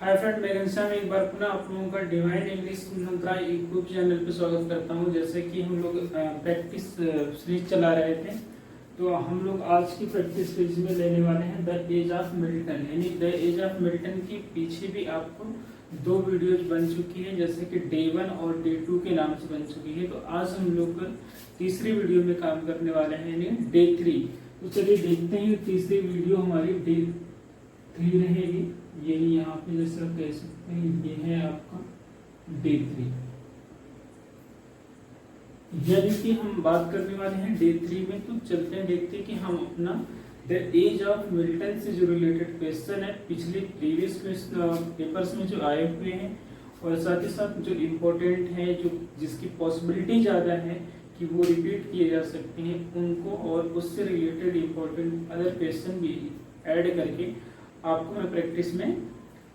Hi friend, मैं घनश्याम एक बार पुनः आप लोगों का डिवाइन इंग्लिश मंत्रा यूट्यूब चैनल पे स्वागत करता हूं। जैसे कि हम लोग प्रैक्टिस सीरीज चला रहे थे, तो हम लोग आज की प्रैक्टिस सीरीज में लेने वाले हैं द एज ऑफ मिल्टन। यानी द एज ऑफ मिल्टन के पीछे भी आपको दो वीडियोज बन चुकी है, जैसे कि डे 1 और डे 2 के नाम से बन चुकी है। तो आज हम लोग तीसरी वीडियो में काम करने वाले हैं, यानी डे 3। तो चलिए देखते हैं, तीसरी वीडियो हमारी डे 3 रहेगी। यही यहाँ पे जैसे आप कह सकते हैं, ये है आपका डे 3। यदि कि हम बात करने वाले हैं डे 3 में, तो चलते हैं देखते हैं कि हम अपना द एज ऑफ मिल्टन से जो रिलेटेड क्वेश्चन है पिछले प्रीवियस पेपर्स में जो आए हुए हैं, और साथ ही साथ जो इम्पोर्टेंट है, जो जिसकी पॉसिबिलिटी ज़्यादा है कि वो रिपीट किए जा सकते हैं, उनको और उससे रिलेटेड इम्पोर्टेंट अदर क्वेश्चन भी ऐड करके आपको मैं प्रैक्टिस में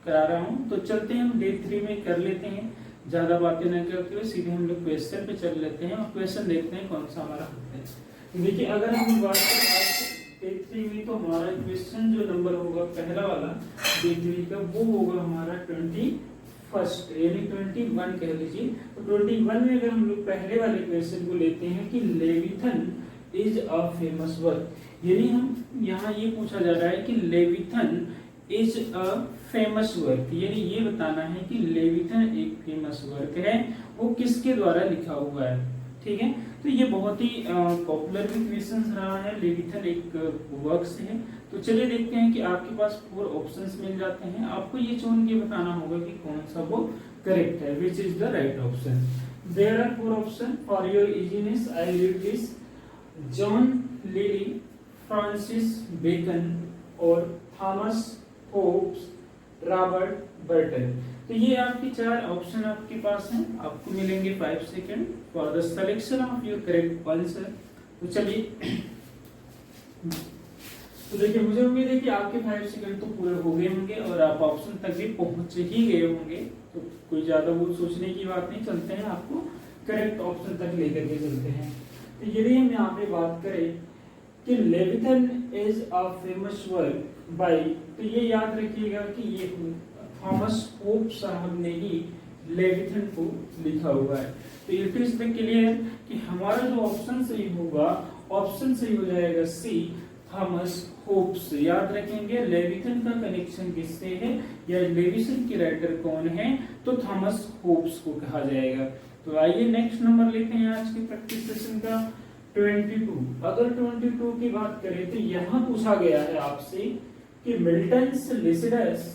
करा रहा हूं। तो चलते हैं, हम डे 3 में कर लेते हैं, ज्यादा बातें न करते हुए सीधे हम लोग क्वेश्चन पे चल लेते हैं और क्वेश्चन देखते हैं कौन सा हमारा होता है। देखिए, अगर हम बात करें आज डे 3 में, तो हमारा क्वेश्चन जो नंबर होगा पहला वाला डे 3 का, वो होगा हमारा 21 यानी 21 कह लीजिए। तो 21 में अगर हम लोग पहले वाले क्वेश्चन को लेते हैं कि Leviathan is a famous work, यानी हम यहाँ ये पूछा जा रहा है कि Leviathan is a famous work, यानी ये बताना है कि लेविथन एक फेमस वर्क है, वो किसके द्वारा लिखा हुआ है। ठीक है, तो ये बहुत ही पॉपुलर भी क्वेश्चन रहा है। लेविथन एक वर्क से है। तो चलिए देखते हैं कि आपके पास 4 ऑप्शंस मिल जाते हैं, आपको ये चुन के बताना होगा कि कौन सा वो करेक्ट है, which is the right option. There are 4 option for your easiness, I read this. John Lyly, Francis Bacon और थॉमस होब्स, रॉबर्ट बर्टन। तो ये आपके 4 ऑप्शन आपके पास हैं। आपको मिलेंगे 5 second for the selection of your correct answer. तो चलिए, तो देखिए, मुझे उम्मीद है कि आपके 5 सेकंड तो पूरे हो गए होंगे और आप ऑप्शन तक भी पहुंच ही गए होंगे। तो कोई ज्यादा वो सोचने की बात नहीं, चलते हैं आपको करेक्ट ऑप्शन तक लेकर के चलते हैं। तो यदि हम यहाँ पे बात करें कि Leviathan is a famous work by, तो ये याद रखिएगा कि ये थॉमस होप साहब ने ही लेविथन को लिखा हुआ है। तो इट इज द क्लियर कि हमारा जो ऑप्शन सही होगा, ऑप्शन सही हो जाएगा सी, थॉमस होप्स। याद रखेंगे लेविथन का कनेक्शन किससे है, या लेविथन के राइटर कौन है, तो थॉमस होप्स को कहा जाएगा। तो आइए नेक्स्ट नंबर लेते हैं आज के प्रैक्टिस सेशन का 22। अगर 22 की बात करें तो यहाँ पूछा गया है आपसे कि मिल्टन्स लिसिडस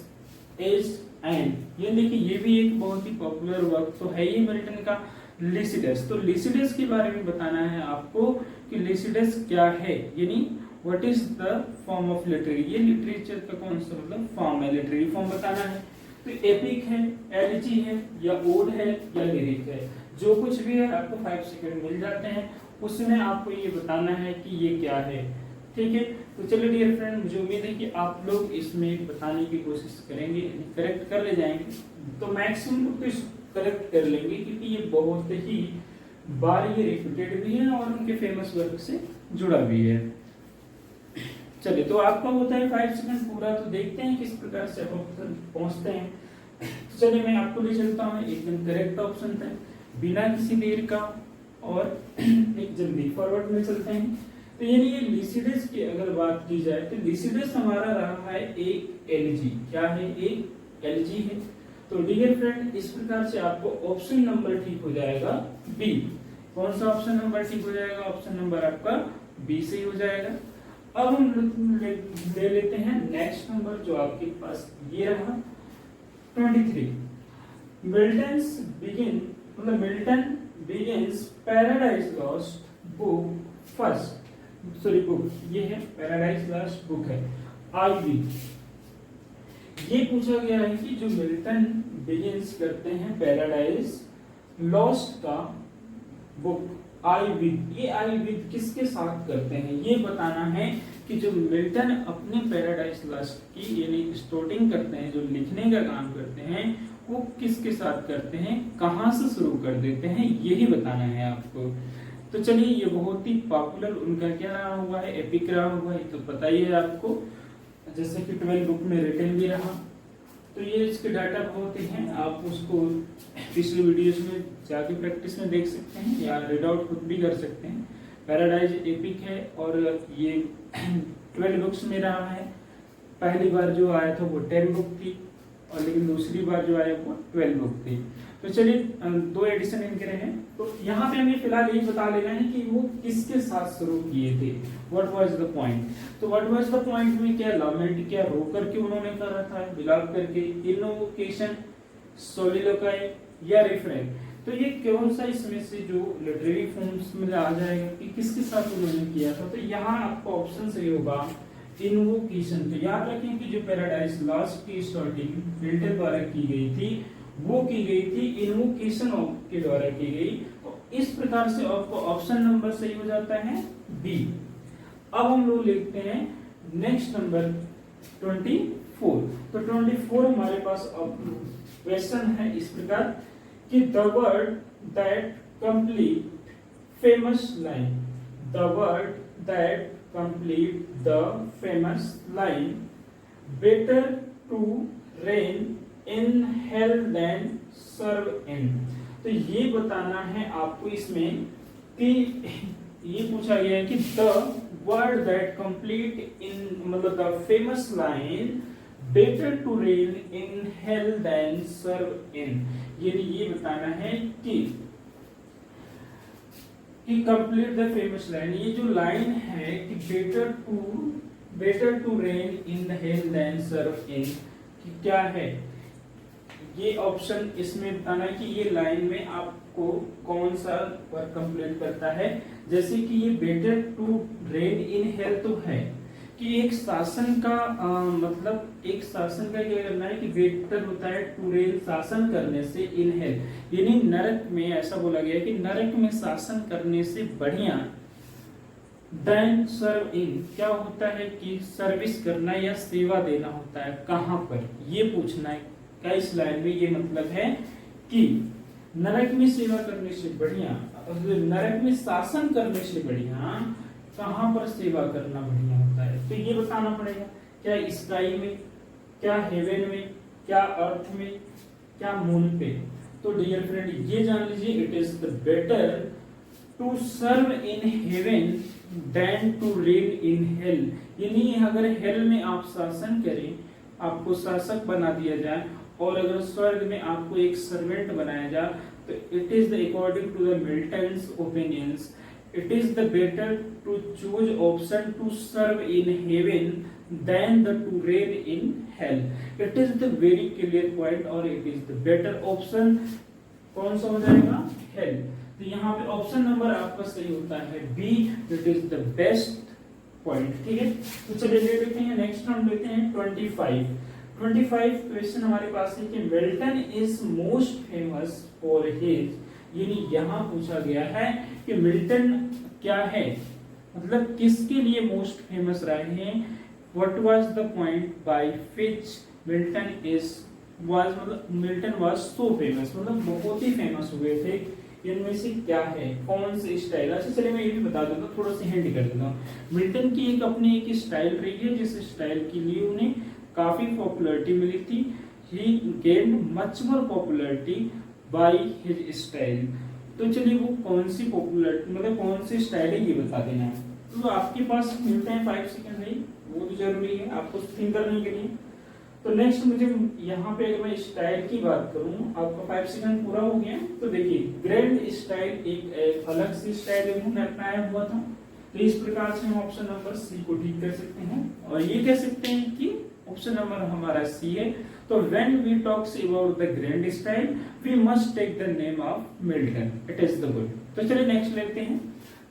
इज एन, ये देखिए, ये भी एक बहुत ही पॉपुलर वर्क तो है ये मिल्टन का, लिसिडस। तो लिसिडस के बारे में बताना है आपको कि लिसिडस क्या है, यानी what is the form of literary, ये लिटरेचर का कौन सा मतलब फॉर्म है, लिटरेरी फॉर्म बताना है। तो एपिक है, एलिजी है, या ओड है, या लिरिक है, जो कुछ भी है आपको 5 सेकंड मिल जाते हैं, उसमें आपको ये बताना है कि ये क्या है। ठीक है, तो चलिए डियर फ्रेंड, मुझे उम्मीद है कि आप लोग इसमें बताने की कोशिश करेंगे, करेक्ट कर ले जाएंगे। तो मैक्सिमम लोग तो करेक्ट कर लेंगे, क्योंकि ये बहुत ही बार ये रिपीटेड भी है और उनके फेमस वर्क से जुड़ा भी है। चलिए, तो आपका होता है 5 सेकंड पूरा, तो देखते हैं किस प्रकार से आप पहुंचते हैं। तो चलिए, मैं आपको ले चलता हूँ एकदम करेक्ट ऑप्शन पे, बिना किसी देर का, और एक जल्दी फॉरवर्ड में चलते हैं। तो यानी ये लिसिडस की अगर बात की जाए, तो लिसिडस हमारा रहा है एक एलजी। क्या है? एक एलजी है। तो डियर फ्रेंड, इस प्रकार से आपको ऑप्शन नंबर ठीक हो जाएगा बी। कौन सा ऑप्शन नंबर ठीक हो जाएगा? ऑप्शन नंबर आपका बी से ही हो जाएगा। अब हम ले लेते हैं नेक्स्ट नंबर, जो आपके पास ये रहा 23। मिल्टन्स बिगिन, मतलब Milton begins paradise lost book first, sorry book, ये है पैराडाइज लॉस्ट बुक है आईवी। ये पूछा गया है कि जो मिल्टन बिगिंस करते हैं पैराडाइज लॉस्ट का बुक आई विद, ये आई विद किसके साथ करते हैं, ये बताना है कि जो मिल्टन अपने पैराडाइज लॉस्ट की यानी स्टोटिंग करते हैं, जो लिखने का काम करते हैं, वो किसके साथ करते हैं, कहां से शुरू कर देते हैं, यही बताना है आपको। तो चलिए, ये बहुत ही पॉपुलर उनका क्या रहा हुआ है, एपिक रहा हुआ है, तो पता ही है आपको, जैसे कि 12 बुक में रिटन भी रहा। तो ये इसके डाटा होते हैं, आप उसको पिछले वीडियोस में जाके प्रैक्टिस में देख सकते हैं या रीड आउट खुद भी कर सकते हैं। पैराडाइज एपिक है और ये 12 बुक्स में रहा है। पहली बार जो आया था वो 10 बुक थी और लेकिन दूसरी बार जो आया वो 12 बुक थी। तो चलिए 2 एडिशन इनके रहे। तो यहाँ पे हमें फिलहाल यही बता लेना है कि वो किसके साथ शुरू किए थे, व्हाट वाज द पॉइंट। तो व्हाट वाज द पॉइंट में क्या लमेंट, क्या रो करके उन्होंने करा था, विलाप करके, इनोवोकेशन, सोलिलोकाई या रिफ्रेन। तो ये कौन सा इसमें से जो लिटरेरी फॉर्म्स में आ जाएगा कि किसके साथ उन्होंने किया था। तो यहाँ आपका ऑप्शन सही होगा इनवोकेशन। तो याद रखें कि जो पैराडाइज लॉस्ट की स्टार्टिंग मिल्टन द्वारा की गई थी वो की गई थी इनवोकेशन के द्वारा की गई। तो इस प्रकार से आपको ऑप्शन नंबर सही हो जाता है बी। अब हम लोग लिखते हैं नेक्स्ट नंबर 24। तो 24 हमारे पास क्वेश्चन है इस प्रकार कि the word that complete famous line, the word that complete the famous line, better to reign in hell than serve in. तो ये बताना है आपको इसमें कि ये पूछा गया है कि the word that complete in मतलब the famous line better to reign in hell than serve in. ये बताना है कि कंप्लीट द फेमस लाइन, ये जो लाइन है कि better to reign in the hell than serve in कि क्या है। ये ऑप्शन इसमें बताना है कि ये लाइन में आपको कौन सा वर्क कंप्लीट करता है। जैसे कि ये better to reign in hell तो है कि एक शासन का मतलब एक शासन का क्या करना है कि बेटर होता है टू रेन शासन करने से इन हेल, यानी नरक में ऐसा बोला गया है कि नरक में शासन करने से बढ़िया देन सर्व इन क्या होता है कि सर्विस करना या सेवा देना होता है। कहां पर ये पूछना है क्या इस लाइन में। ये मतलब है कि नरक में सेवा करने से बढ़िया, नरक में शासन करने से बढ़िया कहां पर सेवा करना बढ़िया होता है। तो ये बताना पड़ेगा क्या स्काई में, क्या हेवन में, क्या अर्थ में, क्या मून पे। तो डियर फ्रेंड ये जान लीजिए it is the better to serve in heaven than to reign in hell. यानी अगर हेल में आप शासन करें, आपको शासक बना दिया जाए और अगर स्वर्ग में आपको एक सर्वेंट बनाया जाए तो it is the according to the Milton's opinions it is the better to choose option to serve in heaven than the to reign in hell. It is the very clear point और it is the better option कौन सा हो जाएगा hell। तो यहाँ पे option number आपका सही होता है B, it is the best point। ठीक है, तो चलिए ले लेते हैं नेक्स्ट हम लेते हैं 25 क्वेश्चन हमारे पास है कि Milton is most famous for his, यानी यहाँ पूछा गया है कि मिल्टन क्या है, मतलब किसके लिए मोस्ट फेमस रहे हैं। What was the point by which Milton was so famous, मतलब बहुत ही फेमस हुए थे। इनमें से क्या है, कौन से स्टाइल। अच्छा चलिए मैं ये भी बता देता हूँ, थोड़ा सा हिंट कर देता हूँ। मिल्टन की एक अपनी एक स्टाइल रही है जिस स्टाइल के लिए उन्हें काफी पॉपुलैरिटी मिली थी। He gained much more popularity by his style. तो चलिए वो कौन सी पॉपुलैरिटी मतलब कौन सी स्टाइल है ये बता देना है। तो आपके पास मिलते हैं 5 सेकंड नहीं, वो तो जरूरी है आपको थिंक करने के लिए। तो नेक्स्ट मुझे यहाँ पे अगर मैं स्टाइल की बात करूँ, आपका 5 सेकंड पूरा हो गया। तो देखिए ग्रैंड स्टाइल एक अलग सी स्टाइल उन्होंने अपनाया हुआ था। तो इस प्रकार से हम ऑप्शन नंबर सी को ठीक कर सकते हैं और ये कह सकते हैं कि ऑप्शन नंबर हमारा सी है। तो when we talks about the grand style we must take the name of Milton, it is the good। तो चलिए नेक्स्ट लेते हैं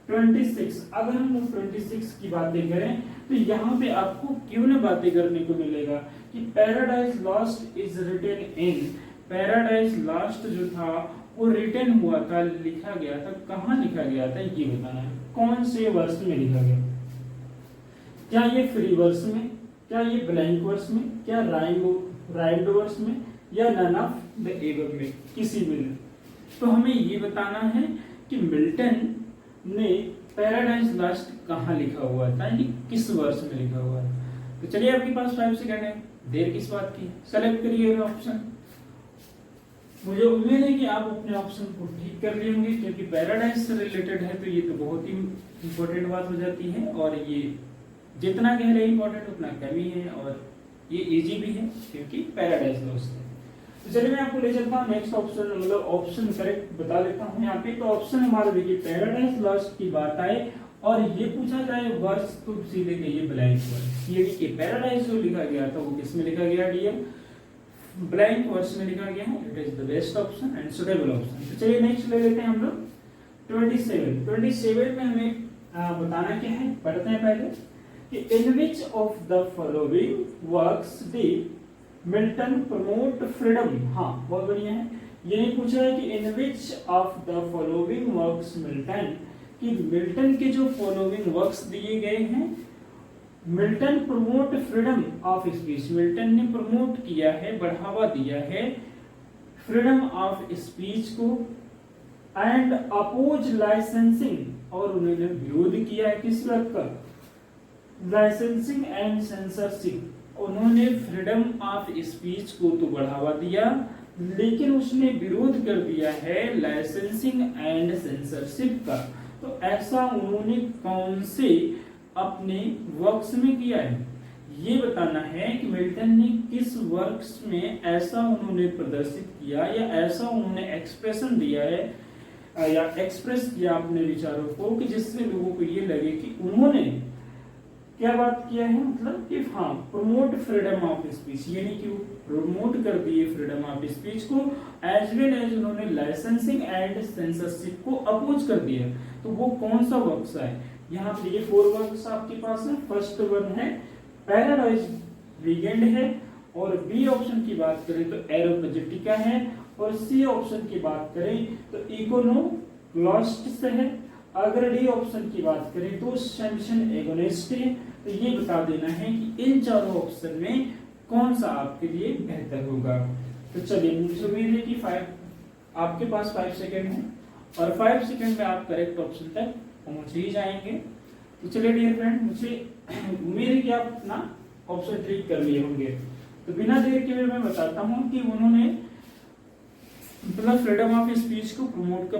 26। अगर हम लोग 26 की बातें करें तो यहाँ पे आपको क्यों न बातें करने को मिलेगा कि Paradise Lost is written in, Paradise Lost जो था वो रिटन हुआ था, लिखा गया था, कहाँ लिखा गया था ये बताना है। कौन से वर्ष में लिखा गया, क्या ये फ्री वर्स में, क्या ये ब्लैंक वर्स में, क्या राइम्ड वर्स में, या नन ऑफ द एबव में, किसी भी में। तो हमें ये बताना है कि मिल्टन ने पैराडाइज लॉस्ट कहाँ लिखा हुआ था, यानी किस वर्ष में लिखा हुआ है। तो चलिए आपके पास 5 सेकंड है, देर किस बात की, सेलेक्ट करिएगा ऑप्शन। मुझे उम्मीद है कि आप अपने ऑप्शन को ठीक कर लिए होंगे, क्योंकि पैराडाइज से रिलेटेड है तो ये तो बहुत ही इंपॉर्टेंट बात हो जाती है, और ये जितना गहरा इंपॉर्टेंट उतना कम ही है, और ये इजी भी है क्योंकि पैराडाइज लॉस्ट है। तो चलिए मैं आपको ले चलता हूँ नेक्स्ट ऑप्शन, मतलब ऑप्शन करेक्ट बता देता हूँ यहाँ पे। तो ऑप्शन हमारा देखिए पैराडाइज लॉस्ट की बात आए और ये पूछा जाए वर्ष, तो सीधे कहिए ब्लैंक वर्ष। ये देखिए पैराडाइज जो लिखा गया था वो किस में लिखा गया डियर, ब्लैंक वर्ष में लिखा गया है। It is the best option and suitable option. तो चलिए नेक्स्ट ले लेते हैं हम लोग 27 में हमें बताना क्या है, पढ़ते हैं पहले कि in which of the following works did Milton promote freedom. हाँ बहुत बढ़िया है, ये नहीं पूछा है कि in which of the following works Milton, कि मिल्टन के जो फॉलोइंग वर्क्स दिए गए हैं, Milton promote freedom of speech, Milton ने प्रमोट किया है, बढ़ावा दिया है फ्रीडम ऑफ स्पीच को, एंड अपोज लाइसेंसिंग, और उन्होंने विरोध किया है किस वर्क का, लाइसेंसिंग एंड सेंसरशिप। उन्होंने फ्रीडम ऑफ स्पीच को तो बढ़ावा दिया, लेकिन उसने विरोध कर दिया है लाइसेंसिंग एंड सेंसरशिप का। तो ऐसा उन्होंने कौन से अपने वर्क्स में किया है, ये बताना है कि मिल्टन ने किस वर्क्स में ऐसा उन्होंने प्रदर्शित किया या ऐसा उन्होंने एक्सप्रेशन दिया है या एक्सप्रेस किया अपने विचारों को, कि जिससे लोगों को ये लगे कि उन्होंने क्या बात किया है, मतलब कि हाँ प्रमोट फ्रीडम ऑफ स्पीच, यानी कि वो प्रमोट कर दिए फ्रीडम ऑफ स्पीच को, एज वेल एज उन्होंने लाइसेंसिंग एंड सेंसरशिप को अपोज कर दिया। तो वो कौन सा वर्क्स है, यहाँ पे ये 4 वर्क्स आपके पास है। फर्स्ट वन है पैराडाइज वीकेंड है, और बी ऑप्शन की बात करें तो एरोपजेटिका है, और सी ऑप्शन की बात करें तो इकोनोक्लास्टिस है। अगर डी ऑप्शन की बात करें तो सैमसन एगोनिस्ट है। तो ये बता देना है कि इन चारों ऑप्शन में कौन सा आपके लिए बेहतर होगा। तो चलिए मुझे उम्मीद है कि आपके पास 5 सेकंड है, और 5 सेकंड में आप करेक्ट ऑप्शन तक पहुंच ही जाएंगे। तो चलिए डियर फ्रेंड, मुझे उम्मीद है कि आप अपना ऑप्शन ठीक कर लिए होंगे। तो बिना देर के मैं बताता हूँ कि उन्होंने मतलब फ्रीडम ऑफ स्पीच को प्रमोट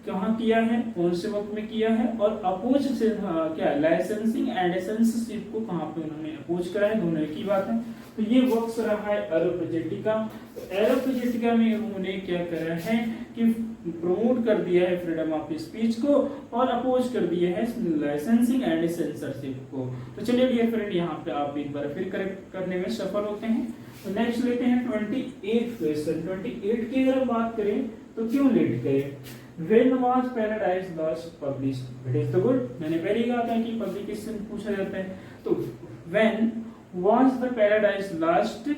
कहाँ किया है, कौन से वक्त में किया है, और अपोज से क्या लाइसेंसिंग एंड सेंसरशिप को कहाँ पे उन्होंने अपोज करा है, दोनों एक ही बात है। तो ये वक्त रहा है एरोपजेटिका। तो एरोपजेटिका में उन्होंने क्या करा है कि प्रमोट कर दिया है फ्रीडम ऑफ स्पीच को, और अपोज कर दिया है लाइसेंसिंग एंड सेंसरशिप को। तो चलिए डियर फ्रेंड, यहाँ पे आप एक बार फिर करेक्ट करने में सफल होते हैं। तो नेक्स्ट लेते हैं 28 क्वेश्चन। 28 की अगर बात करें तो क्यों लेट करें, When was Paradise Lost published? It is the good. मैंने पहले ही कहा था कि पब्लिकेशन पूछा जाता है। तो when was the Paradise Lost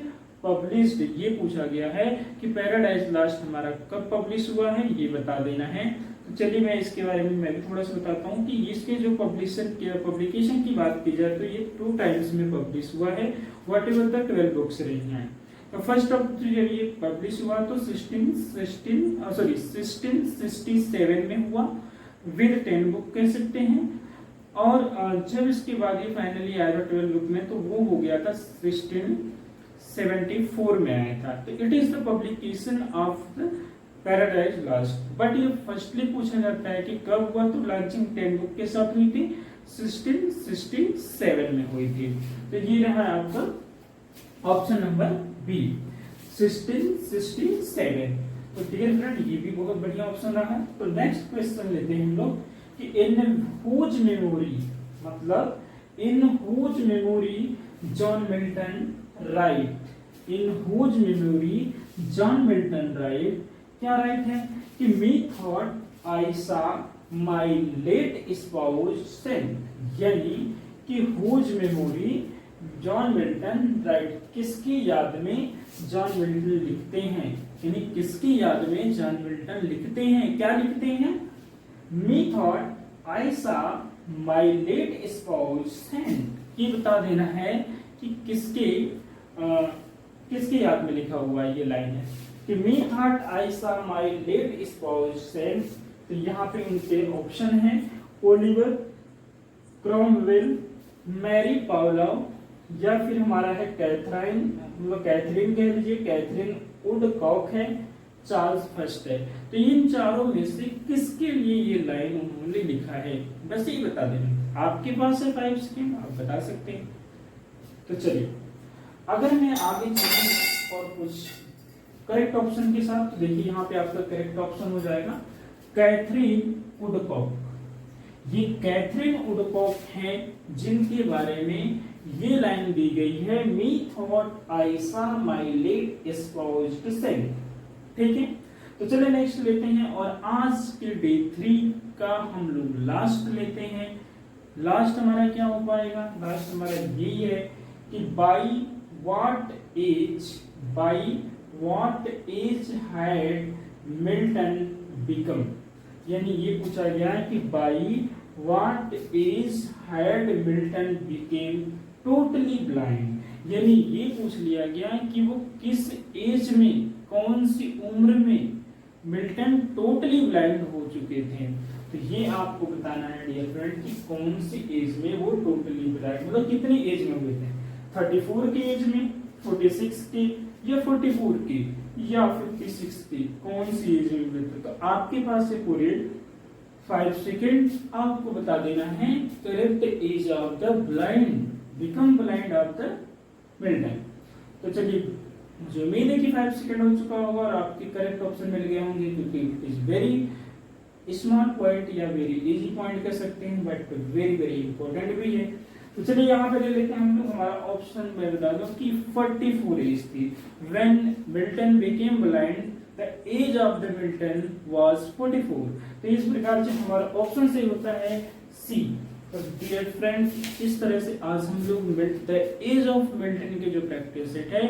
published? ये पूछा गया है कि Paradise Lost हमारा कब पब्लिश हुआ है, ये बता देना है। तो चलिए मैं इसके बारे में मैं भी थोड़ा सा बताता हूँ कि इसके जो पब्लिकेशन की बात की जाए तो ये 2 टाइम्स में पब्लिश हुआ है, वट एवर द 12 बुक्स रही हैं। तो फर्स्ट ऑफ जब ये पब्लिश हुआ तो 1667 में हुआ, विद 10 बुक कह सकते हैं। और जब इसके बाद ये फाइनली आया 12 बुक में, तो वो हो गया था 1674 में आया था। तो it is the publication of the paradise lost. But ये फर्स्टली पूछा जाता है कि कब हुआ, तो लॉन्चिंग 10 बुक के साथ हुई थी, 1667 में हुई थी। तो ये रहा आपका ऑप्शन नंबर बी 1667। तो डियर फ्रेंड, ये भी बहुत बढ़िया ऑप्शन रहा है। तो नेक्स्ट क्वेश्चन लेते हैं हम लोग कि इन हुज मेमोरी, मतलब in whose memory John Milton right, in whose memory John Milton right, क्या राइट है कि मी थॉट आई सा माई लेट स्पाउस सेंट, यानी कि whose memory John Milton right, किसकी याद में जॉन मिल्टन लिखते हैं, यानी किसकी याद में जॉन मिल्टन लिखते हैं, क्या लिखते हैं, मी थॉट आई सा माई लेट स्पाउस सेंट। ये बता देना है कि किसके याद में लिखा हुआ ये लाइन है कि मी थॉट आई सा माई लेट स्पाउस सेंट। तो यहाँ पे उनके ऑप्शन हैं ओलिवर क्रॉमवेल, मैरी पाउलव, या फिर हमारा है कैथरीन, मतलब कैथरीन कह लीजिए, कैथरीन वुडकॉक है, चार्ल्स फर्स्ट है। तो इन चारों में से किसके लिए ये लाइन उन्होंने लिखा है, बस यही बता देना। आपके पास है 5 सेकेंड, आप बता सकते हैं। तो चलिए अगर मैं आगे चलूं और कुछ करेक्ट ऑप्शन के साथ, तो देखिए यहाँ पे आपका करेक्ट ऑप्शन हो जाएगा कैथरीन वुडकॉक। ये कैथरीन वुडकॉक हैं जिनके बारे में ये लाइन दी गई है, मी thought I saw my late spouse to send. ठीक है, तो चलिए नेक्स्ट लेते हैं और आज के डे 3 का हम लोग लास्ट लेते हैं। लास्ट हमारा क्या हो पाएगा, लास्ट हमारा यही है कि by what age had Milton become. यानी ये पूछा गया है कि by what age had Milton became totally blind. यानी ये पूछ लिया गया कि वो किस एज में, कौन सी उम्र में मिल्टन टोटली ब्लाइंड हो चुके थे। तो ये आपको बताना है डियर फ्रेंड कि कौन सी एज में वो टोटली ब्लाइंड, मतलब कितनी एज में हुए थे, 34 की एज में, 46 की, या 44 की, या 56 की, कौन सी एज में हुए थे। तो आपके पास है पूरे 5 सेकेंड, आपको बता देना है correct age of the blind, become blind of the Milton. तो चलिए मुझे उम्मीद है कि 5 सेकेंड हो चुका होगा और आपके करेक्ट ऑप्शन मिल गए होंगे, क्योंकि it is very small point या वेरी इजी पॉइंट कह सकते हैं, बट वेरी वेरी इंपॉर्टेंट भी है। तो चलिए यहाँ पे ले लेते हैं हम लोग हमारा ऑप्शन, मैं बता दूं कि 44 एज थी when Milton became blind, the age of the Milton was 44। तो इस प्रकार से हमारा ऑप्शन सही होता है सी। तो डियर फ्रेंड्स इस तरह से आज हम लोग द एज ऑफ मिल्टन के जो प्रैक्टिस सेट है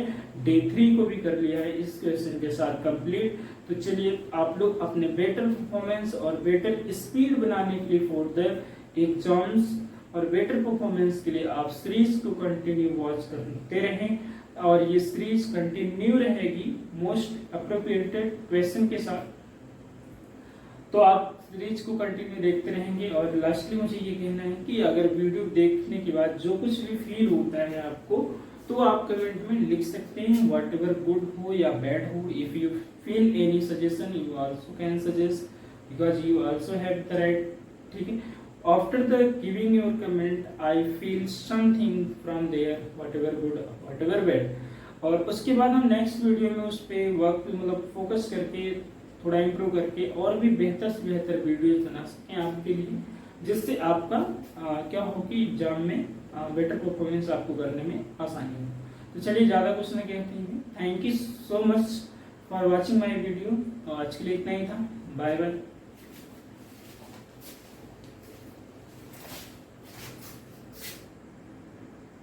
डे 3 को भी कर लिया है इस क्वेश्चन के साथ कंप्लीट। तो चलिए आप लोग अपने बेटर परफॉर्मेंस और बेटर स्पीड बनाने के लिए फॉर द एग्जाम्स और बेटर परफॉर्मेंस के लिए आप सीरीज को कंटिन्यू वॉच करते रहें, और ये सीरीज कंटिन्यू रहेगी मोस्ट अप्रोप्रिएटेड क्वेश्चन के साथ। तो आप सीरीज को कंटिन्यू देखते रहेंगे। और लास्टली मुझे ये कहना है कि अगर वीडियो देखने के बाद जो कुछ भी फील होता है आपको, तो आप कमेंट में लिख सकते हैं, व्हाट एवर गुड हो या बैड हो। If you feel any suggestion you also can suggest, because you also have the right. ठीक है, after the giving your comment I feel something from there, whatever good whatever bad. और उसके बाद हम next video में उस पर work मतलब फोकस करके थोड़ा इम्प्रूव करके और भी बेहतर से बेहतर वीडियोस बना सकें आपके लिए, जिससे आपका क्या हो कि एग्जाम में बेटर परफॉर्मेंस आपको करने में आसानी हो। तो चलिए ज़्यादा कुछ नहीं कहते हैं, thank you so much for watching my video. आज के लिए इतना ही था, बाय बाय।